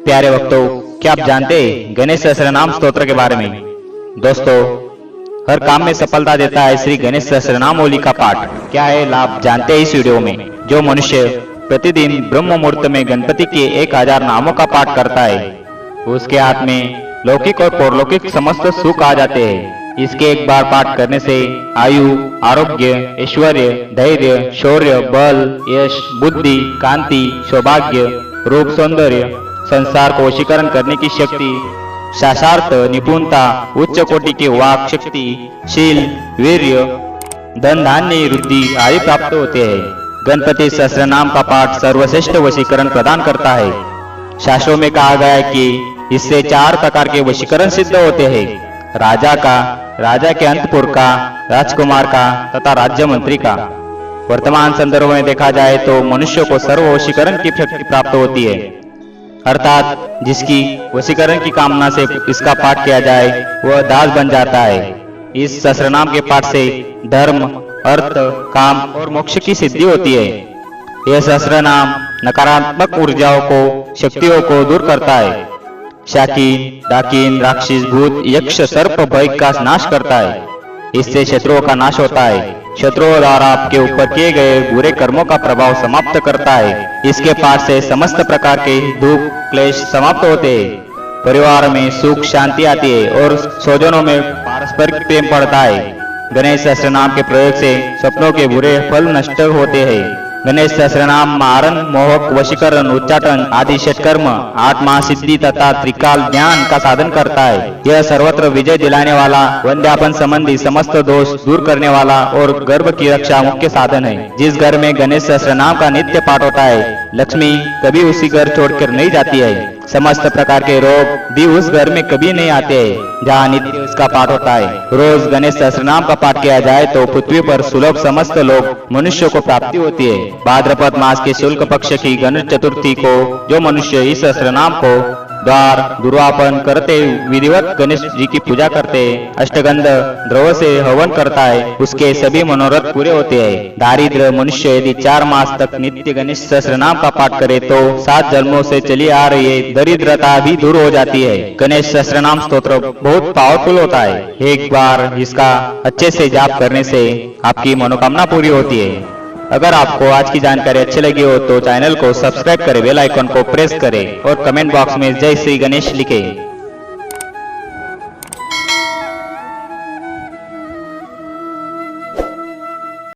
प्यारे भक्तों, क्या आप जानते हैं गणेश सहस्त्रनाम स्तोत्र के बारे में? दोस्तों, हर काम में सफलता देता है श्री गणेश सहस्त्रनामावली का पाठ। क्या है लाभ जानते हैं इस वीडियो में। जो मनुष्य प्रतिदिन ब्रह्म मुहूर्त में गणपति के 1000 नामों का पाठ करता है, उसके हाथ में लौकिक और पौरलौकिक समस्त सुख आ जाते हैं। इसके एक बार पाठ करने से आयु, आरोग्य, ऐश्वर्य, धैर्य, शौर्य, बल, यश, बुद्धि, कांति, सौभाग्य, रूप, सौंदर्य, संसार को वशीकरण करने की शक्ति, शास्त्रार्थ निपुणता, उच्च कोटि के वाक शक्ति, शील, वीर्य, धन धान्य वृद्धि आदि प्राप्त होते हैं। गणपति सहस्त्रनाम का पाठ सर्वश्रेष्ठ वशीकरण प्रदान करता है। शास्त्रों में कहा गया है कि इससे 4 प्रकार के वशीकरण सिद्ध होते हैं: राजा का, राजा के अंतपुर का, राजकुमार का तथा राज्य मंत्री का। वर्तमान संदर्भ में देखा जाए तो मनुष्य को सर्व वशीकरण की शक्ति प्राप्त होती है, अर्थात जिसकी वशीकरण की कामना से इसका पाठ किया जाए वह दास बन जाता है। इस सहस्त्रनाम के पाठ से धर्म, अर्थ, काम और मोक्ष की सिद्धि होती है। यह सहस्त्रनाम नकारात्मक ऊर्जाओं को, शक्तियों को दूर करता है। शाकीन, डाकिन, राक्षस, भूत, यक्ष, सर्प, भय का नाश करता है। इससे शत्रुओं का नाश होता है। शत्रुओं द्वारा आपके ऊपर किए गए बुरे कर्मों का प्रभाव समाप्त करता है। इसके पाठ से समस्त प्रकार के दुख, क्लेश समाप्त होते हैं। परिवार में सुख शांति आती है और स्वजनों में पारस्परिक प्रेम बढ़ता है। गणेश सहस्त्रनाम के प्रयोग से सपनों के बुरे फल नष्ट होते हैं। गणेश सहस्त्रनाम मारण, मोहक, वशीकरण, उच्चाटन आदि षटकर्म, आत्मा सिद्धि तथा त्रिकाल ज्ञान का साधन करता है। यह सर्वत्र विजय दिलाने वाला, वंध्यापन संबंधी समस्त दोष दूर करने वाला और गर्भ की रक्षा मुख्य साधन है। जिस घर में गणेश सहस्त्रनाम का नित्य पाठ होता है, लक्ष्मी कभी उसी घर छोड़कर नहीं जाती है। समस्त प्रकार के रोग भी उस घर में कभी नहीं आते हैं जहाँ नित्य उसका पाठ होता है। रोज गणेश सहस्त्रनाम का पाठ किया जाए तो पृथ्वी पर सुलभ समस्त लोग मनुष्य को प्राप्ति होती है। भाद्रपद मास के शुक्ल पक्ष की गणेश चतुर्थी को जो मनुष्य इस सहस्त्रनाम को द्वार दुर्वापन करते विधिवत गणेश जी की पूजा करते, अष्टगंध द्रव से हवन करता है, उसके सभी मनोरथ पूरे होते हैं। दारिद्र मनुष्य यदि 4 मास तक नित्य गणेश सहस्त्रनाम का पाठ करे तो 7 जन्मों से चली आ रही दरिद्रता भी दूर हो जाती है। गणेश सहस्त्रनाम स्तोत्र बहुत पावरफुल होता है। एक बार इसका अच्छे से जाप करने से आपकी मनोकामना पूरी होती है। अगर आपको आज की जानकारी अच्छी लगी हो तो चैनल को सब्सक्राइब करें, बेल आइकन को प्रेस करें और कमेंट बॉक्स में जय श्री गणेश लिखें।